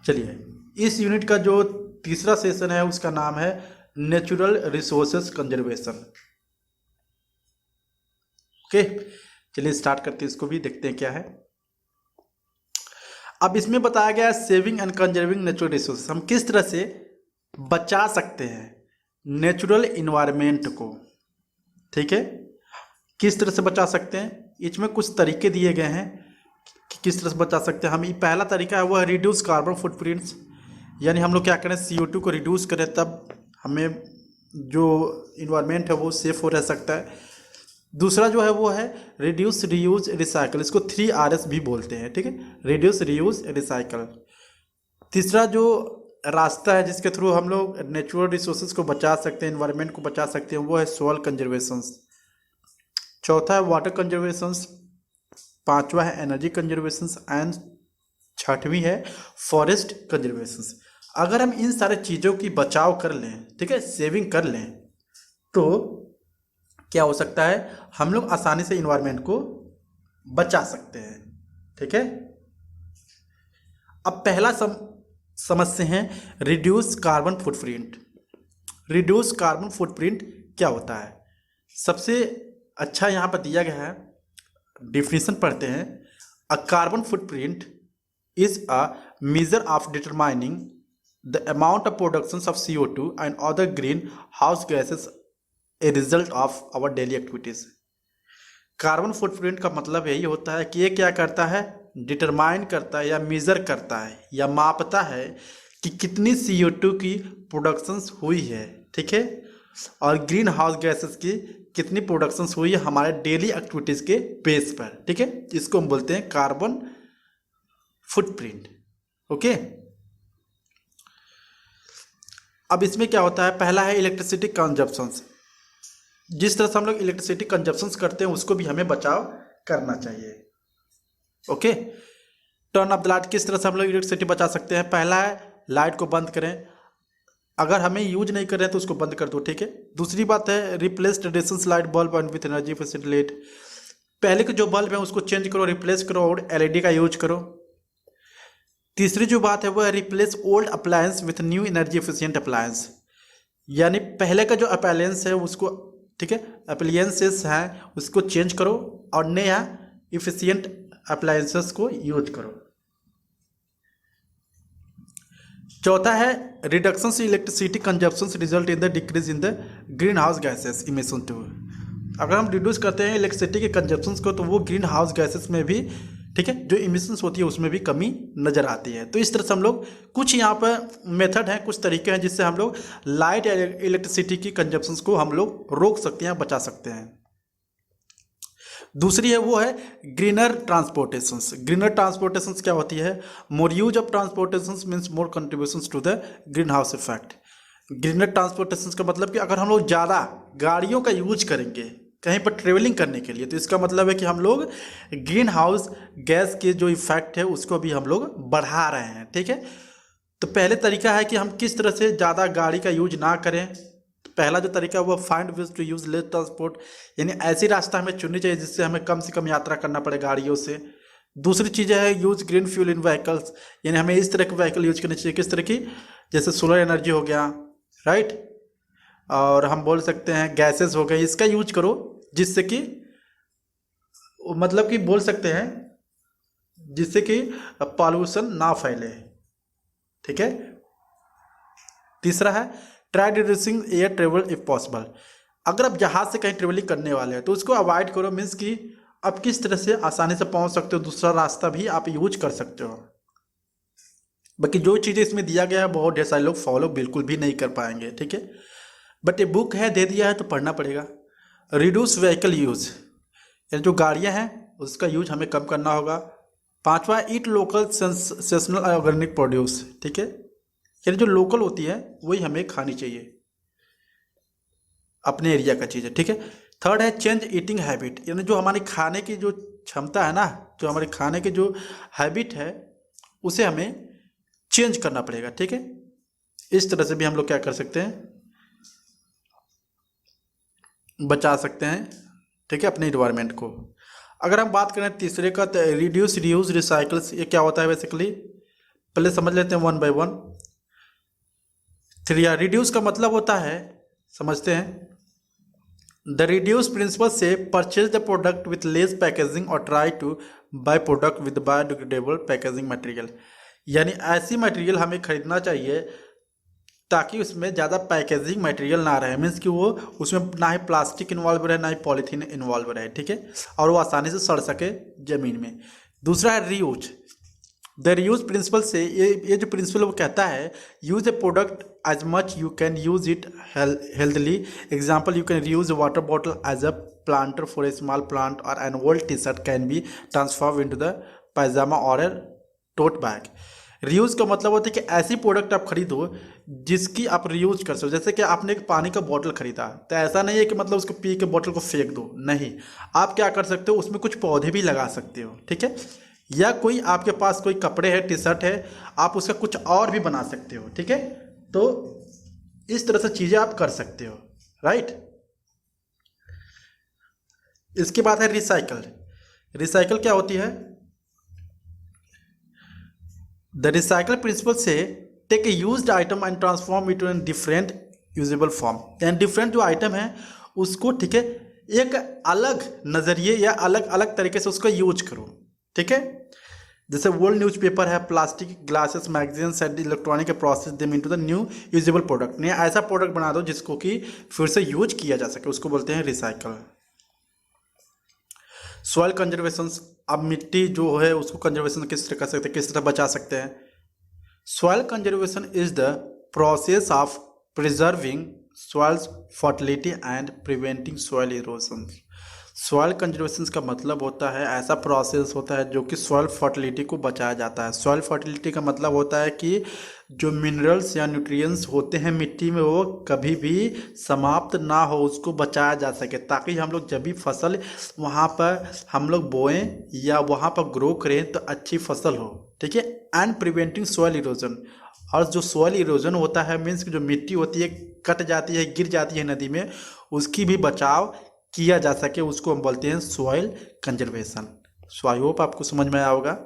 [SPEAKER 1] चलिए, इस यूनिट का जो तीसरा सेशन है उसका नाम है नेचुरल रिसोर्सेज कंजर्वेशन। ओके, चलिए स्टार्ट करते हैं, इसको भी देखते हैं क्या है। अब इसमें बताया गया है saving and conserving natural resources, हम किस तरह से बचा सकते हैं नेचुरल इन्वायरमेंट को, ठीक है, किस तरह से बचा सकते हैं। इसमें कुछ तरीके दिए गए हैं कि किस तरह से बचा सकते हैं हम। पहला तरीका है वो है रिड्यूस कार्बन फुटप्रिंट्स, यानी हम लोग क्या करें, CO2 को रिड्यूस करें, तब हमें जो इन्वायरमेंट है वो सेफ हो रह सकता है। दूसरा जो है वो है रिड्यूस, रीयूज, रिसाइकल, इसको 3RS भी बोलते हैं, ठीक है, रिड्यूस, रीयूज, रिसाइकल। तीसरा जो रास्ता है जिसके थ्रू हम लोग नेचुरल रिसोर्सेज को बचा सकते हैं, इन्वायरमेंट को बचा सकते हैं, वो है सोइल कंजर्वेशन। चौथा है वाटर कंजर्वेशन। पांचवा है एनर्जी कंजर्वेशन एंड छठवीं है फॉरेस्ट कंजर्वेशन। अगर हम इन सारे चीज़ों की बचाव कर लें, ठीक है, सेविंग कर लें, तो क्या हो सकता है, हम लोग आसानी से इन्वायरमेंट को बचा सकते हैं, ठीक है। अब पहला समझते हैं reduce carbon footprint. Reduce carbon footprint क्या होता है, सबसे अच्छा यहाँ पर दिया गया है, डिफिनीशन पढ़ते हैं। A carbon footprint is a measure of determining the amount of production of CO2 and other green house gases a result of our daily activities. Carbon footprint का मतलब यही होता है कि ये क्या करता है, डिटरमाइन करता है या मेजर करता है या मापता है कि कितनी CO2 की प्रोडक्शंस हुई है, ठीक है, और ग्रीन हाउस गैसेस की कितनी प्रोडक्शंस हुई है हमारे डेली एक्टिविटीज़ के बेस पर, ठीक है। इसको हम बोलते हैं कार्बन फुटप्रिंट। ओके, अब इसमें क्या होता है, पहला है इलेक्ट्रिसिटी कंजप्शंस। जिस तरह से हम लोग इलेक्ट्रिसिटी कंजप्शंस करते हैं उसको भी हमें बचाव करना चाहिए। Okay, turn off the light, किस तरह से हम लोग इलेक्ट्रिसिटी बचा सकते हैं। पहला है लाइट को बंद करें, अगर हमें यूज नहीं कर रहे हैं तो उसको बंद कर दो, ठीक है। दूसरी बात है replace traditional light bulb and with energy efficient light, पहले के जो बल्ब है उसको चेंज करो, रिप्लेस करो और LED का यूज करो। तीसरी जो बात है वो है replace old appliance with new energy efficient appliance, यानी पहले का जो अप्लायंस है उसको, ठीक है, अप्लायंसेस हैं उसको चेंज करो और नया इफिशिएंट अप्लायंसेस को यूज करो। चौथा है reduction in electricity consumption result in the decrease in the green house gases emission too. अगर हम रिड्यूस करते हैं इलेक्ट्रिसिटी के कंजप्शन को तो वो ग्रीन हाउस गैसेस में भी, ठीक है, जो इमिशंस होती है उसमें भी कमी नज़र आती है। तो इस तरह से हम लोग कुछ यहाँ पर मेथड हैं, कुछ तरीके हैं जिससे हम लोग लाइट या इलेक्ट्रिसिटी की कंजप्शंस को हम लोग रोक सकते हैं, बचा सकते हैं। दूसरी है वो है ग्रीनर ट्रांसपोर्टेशंस। ग्रीनर ट्रांसपोर्टेशंस क्या होती है, more use of transportations means more contributions to the green house effect. Greener transportations का मतलब कि अगर हम लोग ज़्यादा गाड़ियों का यूज करेंगे कहीं पर ट्रेवलिंग करने के लिए, तो इसका मतलब है कि हम लोग ग्रीन हाउस गैस के जो इफेक्ट है उसको भी हम लोग बढ़ा रहे हैं, ठीक है। तो पहले तरीका है कि हम किस तरह से ज़्यादा गाड़ी का यूज ना करें। पहला जो तरीका है वो find ways to use less transport, यानी ऐसी रास्ता हमें चुननी चाहिए जिससे हमें कम से कम यात्रा करना पड़े गाड़ियों से। दूसरी चीज़ है use green fuel in vehicles, यानी हमें इस तरह के व्हीकल यूज करने चाहिए, किस तरह की, जैसे सोलर एनर्जी हो गया, राइट, और हम बोल सकते हैं गैसेस हो गए, इसका यूज करो जिससे कि मतलब कि बोल सकते हैं जिससे कि पॉल्यूशन ना फैले, ठीक है। तीसरा है try reducing air travel if possible. अगर आप जहाज से कहीं ट्रेवलिंग करने वाले हैं तो उसको अवॉइड करो, मीन्स कि आप किस तरह से आसानी से पहुंच सकते हो, दूसरा रास्ता भी आप यूज कर सकते हो। बाकी जो चीज़ें इसमें दिया गया है बहुत ढेर सारे लोग फॉलो बिल्कुल भी नहीं कर पाएंगे, ठीक है। बट ये बुक है, दे दिया है तो पढ़ना पड़ेगा। रिड्यूस व्हीकल यूज़, यानी जो गाड़ियाँ हैं उसका यूज हमें कम करना होगा। पांचवा, ईट लोकल सेसनल ऑर्गेनिक प्रोड्यूस, ठीक है, यानी जो लोकल होती है वही हमें खानी चाहिए, अपने एरिया का चीज़ है, ठीक है। थर्ड है चेंज ईटिंग हैबिट, यानी जो हमारी खाने की जो क्षमता है ना, जो हमारे खाने की जो हैबिट है उसे हमें चेंज करना पड़ेगा, ठीक है। इस तरह से भी हम लोग क्या कर सकते हैं, बचा सकते हैं, ठीक है, अपने इन्वायरमेंट को। अगर हम बात करें तीसरे का, तो रिड्यूस रीयूज रिसाइकल्स, ये क्या होता है बेसिकली, पहले समझ लेते हैं one by one. Three, reduce का मतलब होता है, समझते हैं, द रिड्यूस प्रिंसिपल से purchase the product with less packaging और try to buy product with biodegradable packaging material, यानी ऐसी मटेरियल हमें खरीदना चाहिए ताकि उसमें ज़्यादा पैकेजिंग मटेरियल ना रहे, मीन्स कि वो उसमें ना ही प्लास्टिक इन्वॉल्व रहे ना ही पॉलीथीन इन्वॉल्व रहे, ठीक है, और वो आसानी से सड़ सके ज़मीन में। दूसरा है रीयूज, द रीयूज प्रिंसिपल से ये जो प्रिंसिपल वो कहता है, use a product as much you can use it healthily. Example, you can reuse water bottle as a planter for a small plant, और an old T shirt can be transform into the pyjama और a tote bag. Reuse का मतलब होता है कि ऐसी product आप खरीदो जिसकी आप रीयूज कर सको। जैसे कि आपने एक पानी का बोतल खरीदा, तो ऐसा नहीं है कि मतलब उसको पी के बोतल को फेंक दो, नहीं, आप क्या कर सकते हो, उसमें कुछ पौधे भी लगा सकते हो, ठीक है, या कोई आपके पास कोई कपड़े है, टी शर्ट है, आप उसका कुछ और भी बना सकते हो, ठीक है। तो इस तरह से चीज़ें आप कर सकते हो, राइट। इसके बाद है रिसाइकल। रिसाइकल क्या होती है, the recycle principle says take a used item and transform it in different usable form, यानी डिफरेंट जो आइटम है उसको, ठीक है, एक अलग नज़रिए या अलग अलग तरीके से उसको यूज करो, ठीक है। जैसे ओल्ड न्यूज़पेपर है, plastic, glasses, magazines and electronic, process them into the new usable product, ने ऐसा प्रोडक्ट बना दो जिसको कि फिर से यूज किया जा सके, उसको बोलते हैं रिसाइकल। सॉइल कंजर्वेशन, अब मिट्टी जो है उसको कंजर्वेशन किस तरह कर सकते हैं, किस तरह बचा सकते हैं। Soil conservation is the process of preserving soils fertility and preventing soil erosion. Soil conservation का मतलब होता है ऐसा प्रोसेस होता है जो कि सॉइल फर्टिलिटी को बचाया जाता है। सॉइल फर्टिलिटी का मतलब होता है कि जो मिनरल्स या न्यूट्रिएंट्स होते हैं मिट्टी में वो कभी भी समाप्त ना हो, उसको बचाया जा सके, ताकि हम लोग जब भी फसल वहाँ पर हम लोग बोएं या वहाँ पर ग्रो करें तो अच्छी फसल हो, ठीक है। एंड प्रिवेंटिंग सॉइल इरोजन, और जो सॉइल इरोजन होता है मीन्स जो मिट्टी होती है कट जाती है, गिर जाती है नदी में, उसकी भी बचाव किया जा सके, उसको हम बोलते हैं soil conservation. So I hope आपको समझ में आया होगा।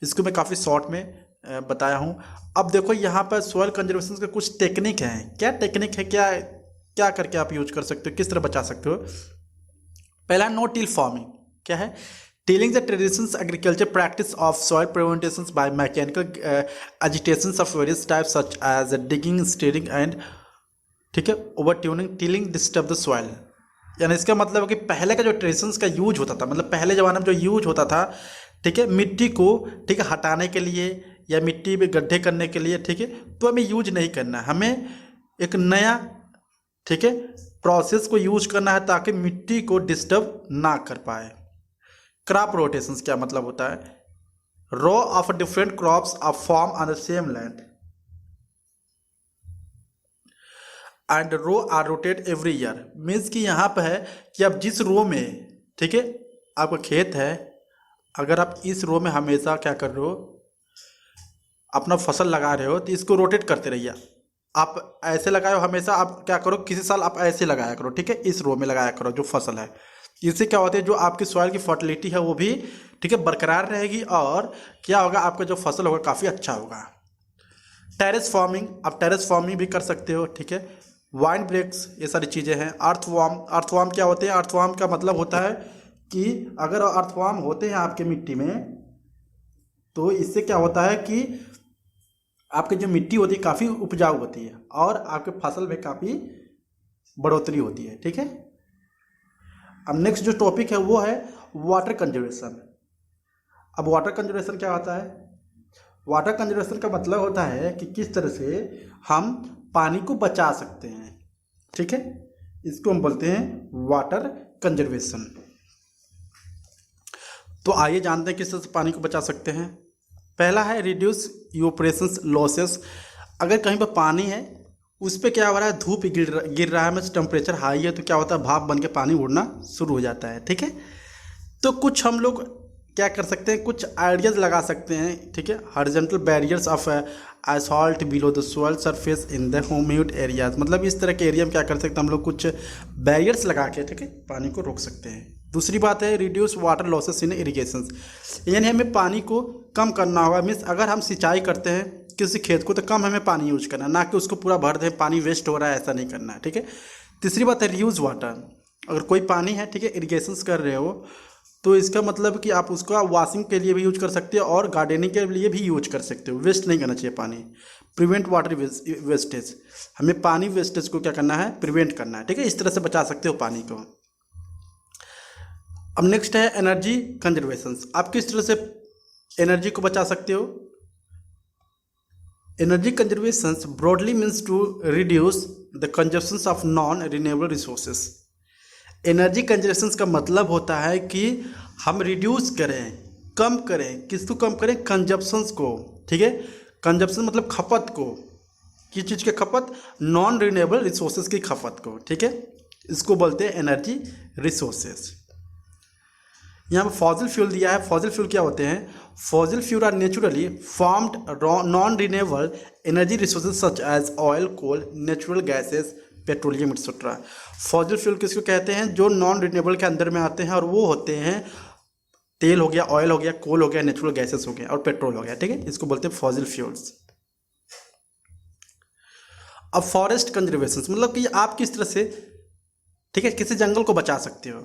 [SPEAKER 1] इसको मैं काफ़ी शॉर्ट में बताया हूँ। अब देखो यहाँ पर सॉइल कंजर्वेशन के कुछ टेक्निक हैं। क्या टेक्निक है, क्या क्या करके आप यूज कर सकते हो, किस तरह बचा सकते हो। पहला, नो टिल फार्मिंग। क्या है, tilling the traditions agriculture practice of soil prevention by mechanical agitation of various types such as digging, steering and, ठीक है, over turning. Tilling disturb the soil, यानी इसका मतलब है कि पहले का जो ट्रेडिशंस का यूज होता था, मतलब पहले ज़माने में जो यूज होता था, ठीक है, मिट्टी को, ठीक है, हटाने के लिए या मिट्टी में गड्ढे करने के लिए, ठीक है, तो हमें यूज नहीं करना, हमें एक नया, ठीक है, प्रोसेस को यूज करना है ताकि मिट्टी को डिस्टर्ब ना कर पाए। क्रॉप रोटेशंस क्या मतलब होता है, row of different crops are form on the same land and row are rotate every year. Means कि यहाँ पर है कि आप जिस रो में, ठीक है, आपका खेत है, अगर आप इस रो में हमेशा क्या कर रहे हो, अपना फसल लगा रहे हो, तो इसको रोटेट करते रहिए। आप ऐसे लगाए हो हमेशा, आप क्या करो, किसी साल आप ऐसे लगाया करो, ठीक है, इस रो में लगाया करो जो फसल है। इससे क्या होता है, जो आपकी सॉइल की फर्टिलिटी है वो भी, ठीक है, बरकरार रहेगी, और क्या होगा, आपका जो फसल होगा काफ़ी अच्छा होगा। टेरेस फार्मिंग, आप टेरेस फार्मिंग भी कर सकते हो, ठीक है। वाइन ब्रेक्स, ये सारी चीज़ें हैं। अर्थवार्म, अर्थवार्म क्या होते हैं, अर्थवार्म का मतलब होता है कि अगर अर्थवार्म होते हैं आपके मिट्टी में, तो इससे क्या होता है कि आपकी जो मिट्टी होती है काफ़ी उपजाऊ होती है और आपके फसल में काफ़ी बढ़ोतरी होती है, ठीक है। अब नेक्स्ट जो टॉपिक है वो है वाटर कंजर्वेशन। अब वाटर कंजर्वेशन क्या होता है, वाटर कंजर्वेशन का मतलब होता है कि किस तरह से हम पानी को बचा सकते हैं, ठीक है, इसको हम बोलते हैं वाटर कंजर्वेशन। तो आइए जानते हैं किस तरह से पानी को बचा सकते हैं। पहला है रिड्यूस इवेपोरेशन लॉसेस। अगर कहीं पर पानी है उस पर क्या हो रहा है, धूप गिर रहा है, मतलब टेम्परेचर हाई है, तो क्या होता है, भाप बन के पानी उड़ना शुरू हो जाता है, ठीक है। तो कुछ हम लोग क्या कर सकते हैं, कुछ आइडियाज़ लगा सकते हैं, ठीक है। Horizontal barriers of assault below the soil surface in the humid areas, मतलब इस तरह के एरिया में क्या कर सकते हैं हम लोग, कुछ बैरियर्स लगा के, ठीक है, पानी को रोक सकते हैं। दूसरी बात है reduce water losses in irrigation, यानी हमें पानी को कम करना होगा। मीन्स अगर हम सिंचाई करते हैं किसी खेत को तो कम हमें पानी यूज करना है, ना कि उसको पूरा भर दें, पानी वेस्ट हो रहा है, ऐसा नहीं करना है, ठीक है। तीसरी बात है रीयूज वाटर। अगर कोई पानी है, ठीक है, इरीगेशन कर रहे हो तो इसका मतलब कि आप उसका वॉशिंग के लिए भी यूज कर सकते हो और गार्डनिंग के लिए भी यूज कर सकते हो। वेस्ट नहीं करना चाहिए पानी। प्रिवेंट वाटर वेस्टेज, हमें पानी वेस्टेज को क्या करना है, प्रिवेंट करना है, ठीक है। इस तरह से बचा सकते हो पानी को। अब नेक्स्ट है एनर्जी कंजर्वेशन। आप किस तरह से एनर्जी को बचा सकते हो। Energy conservation broadly means to reduce the consumption of non renewable resources. Energy conservation का मतलब होता है कि हम रिड्यूस करें, कम करें, किसको कम करें, कंजप्शंस को, ठीक है। कंजप्शन मतलब खपत को, किस चीज़ की खपत, नॉन रिन्यूएबल रिसोर्सेज की खपत को, ठीक है। इसको बोलते हैं एनर्जी रिसोर्सेज। यहाँ पर फॉसिल फ्यूल दिया है। फॉसिल फ्यूल क्या होते हैं, fossil fuel are naturally formed non renewable energy resources such as oil, coal, natural gases, petroleum etcetera. Fossil fuel किसको कहते हैं, जो नॉन रिन्यूएबल के अंदर में आते हैं, और वो होते हैं तेल हो गया, ऑयल हो गया, कोल हो गया, नेचुरल गैसेस हो गया और पेट्रोल हो गया, ठीक है। इसको बोलते हैं फॉसिल फ्यूल्स। अब फॉरेस्ट कंजर्वेशन मतलब कि आप किस तरह से, ठीक है, किसी जंगल को बचा सकते हो।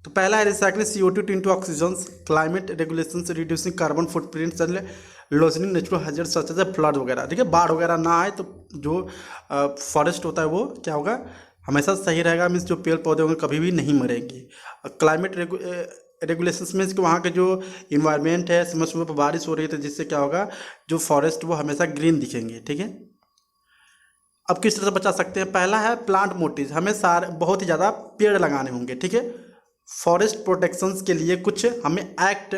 [SPEAKER 1] तो पहला है recycling CO2 into oxygen, climate regulation, reducing carbon footprints and losing natural hazards such as flood वगैरह, ठीक है। बाढ़ वगैरह ना आए तो जो फॉरेस्ट होता है वो क्या होगा, हमेशा सही रहेगा। मीन्स जो पेड़ पौधे होंगे कभी भी नहीं मरेंगे। क्लाइमेट रेगुलेशंस मीन्स कि वहाँ के जो इन्वायरमेंट है, समय समय पर बारिश हो रही है तो जिससे क्या होगा, जो फॉरेस्ट वो हमेशा ग्रीन दिखेंगे, ठीक है। अब किस तरह से बचा सकते हैं, पहला है प्लांट मोटिव, हमें बहुत ही ज़्यादा पेड़ लगाने होंगे, ठीक है। फॉरेस्ट प्रोटेक्शंस के लिए कुछ हमें एक्ट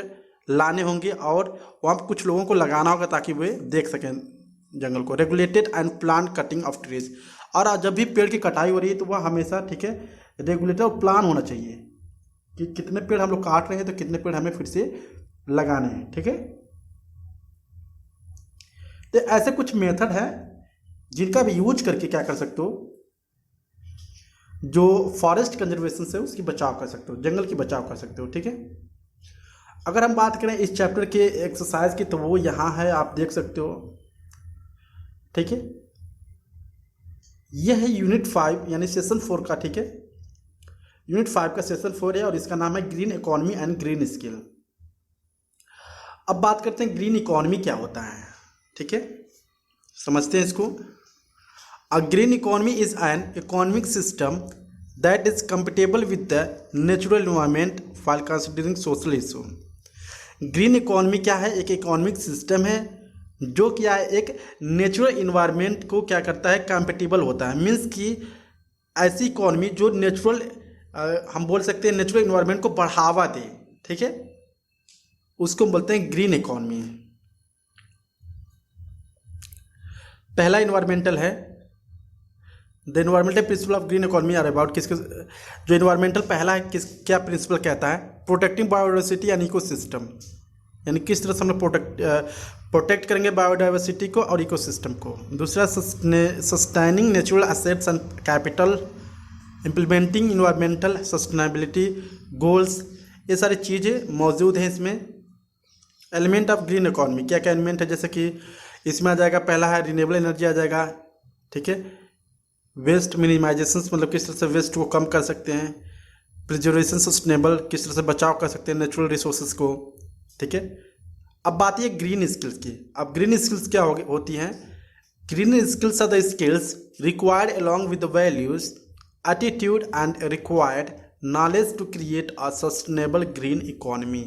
[SPEAKER 1] लाने होंगे और वहाँ पर कुछ लोगों को लगाना होगा ताकि वे देख सकें जंगल को। Regulated and plan cutting of trees, और जब भी पेड़ की कटाई हो रही है तो वह हमेशा, ठीक है, रेगुलेटेड और प्लान होना चाहिए कि कितने पेड़ हम लोग काट रहे हैं तो कितने पेड़ हमें फिर से लगाने हैं, ठीक है। तो ऐसे कुछ मेथड है जिनका भी यूज करके क्या कर सकते हो, जो फॉरेस्ट कंजर्वेशन से उसकी बचाव कर सकते हो, जंगल की बचाव कर सकते हो, ठीक है। अगर हम बात करें इस चैप्टर के एक्सरसाइज की तो वो यहाँ है, आप देख सकते हो, ठीक है। यह है यूनिट 5 यानी सेशन 4 का, ठीक है। यूनिट 5 का सेशन 4 है और इसका नाम है green economy and green skill. अब बात करते हैं ग्रीन इकोनॉमी क्या होता है, ठीक है, समझते हैं इसको। A green economy is an economic system that is compatible with the natural environment while considering social issue. Green economy क्या है, एक इकोनॉमिक सिस्टम है जो क्या है, एक नेचुरल इन्वायरमेंट को क्या करता है, कंपेटिबल होता है। मीन्स कि ऐसी इकोनॉमी जो नेचुरल, हम बोल सकते हैं नेचुरल इन्वायरमेंट को बढ़ावा दे, ठीक है, उसको बोलते हैं ग्रीन इकोनॉमी। पहला इन्वायरमेंटल है the environmental principle of green economy are about, किसके, जो इन्वायरमेंटल पहला है किस, क्या प्रिंसिपल कहता है, प्रोटेक्टिंग बायोडाइवर्सिटी एंड इकोसिस्टम, यानी किस तरह से हम लोग प्रोटेक्ट करेंगे बायोडाइवर्सिटी को और इकोसिस्टम को। दूसरा sustaining natural assets and capital, implementing environmental sustainability goals, ये सारी चीज़ें मौजूद हैं इसमें। एलिमेंट ऑफ ग्रीन इकोनॉमी क्या क्या एलिमेंट है, जैसे कि इसमें आ जाएगा, पहला है रिन्यूएबल एनर्जी आ जाएगा, ठीक है। वेस्ट मिनिमाइजेशन मतलब किस तरह से वेस्ट को कम कर सकते हैं। प्रिजर्वेशन सस्टेनेबल, किस तरह से बचाव कर सकते हैं नेचुरल रिसोर्सेज को, ठीक है। अब बात ये ग्रीन स्किल्स की। अब ग्रीन स्किल्स क्या होती हैं, green skills are the skills required along with the values, attitude and required knowledge to create a sustainable green economy.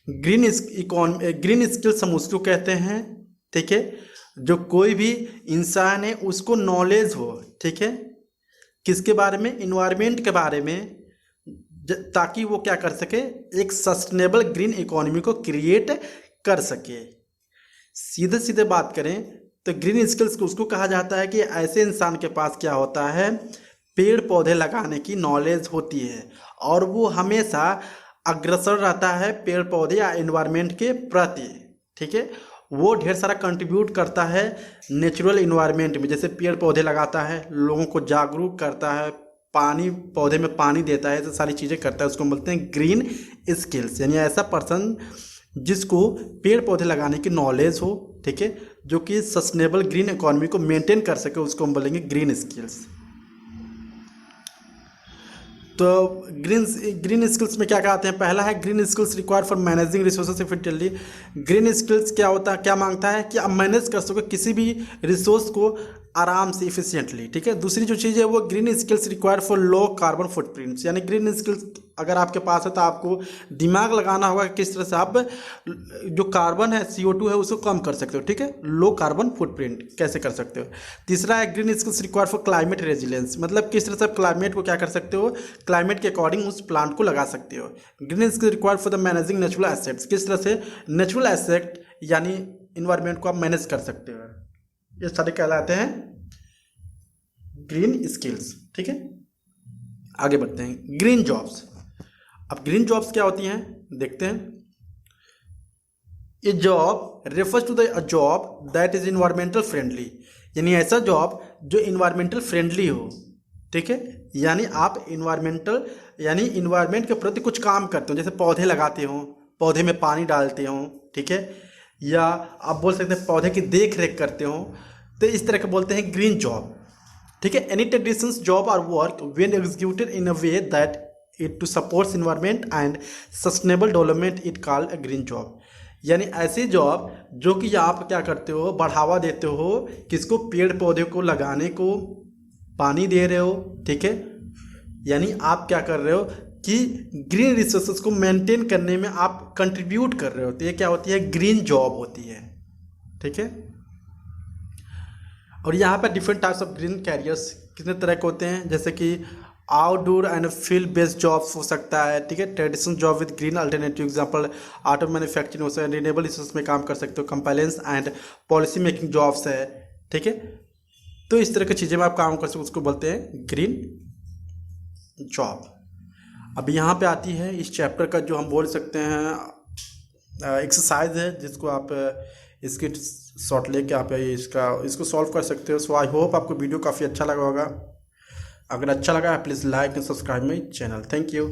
[SPEAKER 1] Green skills हम उसको कहते हैं, ठीक है, जो कोई भी इंसान है उसको नॉलेज हो, ठीक है, किसके बारे में, इन्वायरमेंट के बारे में, ताकि वो क्या कर सके, एक सस्टेनेबल ग्रीन इकोनॉमी को क्रिएट कर सके। सीधे सीधे बात करें तो ग्रीन स्किल्स को उसको कहा जाता है कि ऐसे इंसान के पास क्या होता है, पेड़ पौधे लगाने की नॉलेज होती है और वो हमेशा अग्रसर रहता है पेड़ पौधे या एनवायरनमेंट के प्रति, ठीक है। वो ढेर सारा कंट्रीब्यूट करता है नेचुरल इन्वायरमेंट में, जैसे पेड़ पौधे लगाता है, लोगों को जागरूक करता है, पानी पौधे में पानी देता है, तो सारी चीज़ें करता है, उसको बोलते हैं ग्रीन स्किल्स। यानी ऐसा पर्सन जिसको पेड़ पौधे लगाने की नॉलेज हो, ठीक है, जो कि सस्टेनेबल ग्रीन इकोनॉमी को मेंटेन कर सके, उसको हम बोलेंगे ग्रीन स्किल्स। तो ग्रीन स्किल्स में क्या कहते हैं, पहला है green skills required for managing resources efficiently. Green skills क्या होता है, क्या मांगता है कि आप मैनेज कर सको किसी भी रिसोर्स को आराम से इफिशिएंटली, ठीक है। दूसरी जो चीज़ है वो green skills required for low carbon footprints. यानी ग्रीन स्किल्स अगर आपके पास है तो आपको दिमाग लगाना होगा कि किस तरह से आप जो कार्बन है, CO2 है, उसको कम कर सकते हो, ठीक है, लो कार्बन फुटप्रिंट कैसे कर सकते हो। तीसरा है green skills required for climate resilience, मतलब किस तरह से आप क्लाइमेट को क्या कर सकते हो, क्लाइमेट के अकॉर्डिंग उस प्लांट को लगा सकते हो। Green skills required for the managing natural assets, किस तरह से नेचुरल एसेट यानी इन्वायरमेंट को आप मैनेज कर सकते हो, ये सारे कहलाते हैं ग्रीन स्किल्स, ठीक है। आगे बढ़ते हैं, ग्रीन जॉब्स। अब ग्रीन जॉब्स क्या होती हैं देखते हैं। A job refers to the job that is environmental friendly, यानी ऐसा जॉब जो इन्वायरमेंटल फ्रेंडली हो, ठीक है, यानी आप इन्वायरमेंट के प्रति कुछ काम करते हो, जैसे पौधे लगाते हो, पौधे में पानी डालते हो, ठीक है, या आप बोल सकते हैं पौधे की देख रेख करते हो, तो इस तरह के बोलते हैं ग्रीन जॉब, ठीक है। Any traditions job or work when executed in a way that it too supports environment and sustainable development, it called a green job. यानी ऐसी जॉब जो कि आप क्या करते हो, बढ़ावा देते हो, किसको, पेड़ पौधे को लगाने को, पानी दे रहे हो, ठीक है, यानी आप क्या कर रहे हो कि ग्रीन रिसोर्सेज को मेंटेन करने में आप कंट्रीब्यूट कर रहे हो, तो ये क्या होती है, ग्रीन जॉब होती है, ठीक है। और यहाँ पर different types of green carriers कितने तरह के होते हैं, जैसे कि outdoor and field based jobs हो सकता है, ठीक है, traditional job with green alternative, example auto manufacturing हो सकता है, रिन्यूएबल रिसोर्स में काम कर सकते हो, compliance and policy making jobs है, ठीक है। तो इस तरह की चीज़ें में आप काम कर सकते हो, उसको बोलते हैं ग्रीन जॉब। अब यहाँ पे आती है इस चैप्टर का जो हम बोल सकते हैं एक्सरसाइज है, जिसको आप इसकी शॉर्ट लेके आप इसको सॉल्व कर सकते हो। सो आई होप आपको वीडियो काफ़ी अच्छा लगा होगा। अगर अच्छा लगा है please like and subscribe my channel. Thank you.